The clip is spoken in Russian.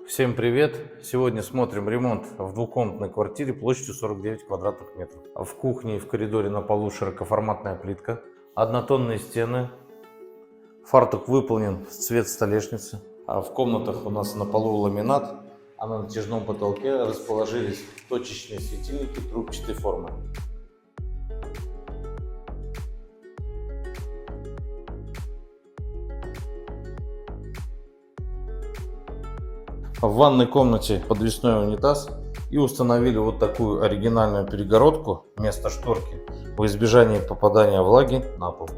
Всем привет! Сегодня смотрим ремонт в двухкомнатной квартире площадью 49 квадратных метров. В кухне и в коридоре на полу широкоформатная плитка, однотонные стены, фартук выполнен в цвет столешницы. А в комнатах у нас на полу ламинат, а на натяжном потолке расположились точечные светильники трубчатой формы. В ванной комнате подвесной унитаз и установили вот такую оригинальную перегородку вместо шторки во избежание попадания влаги на пол.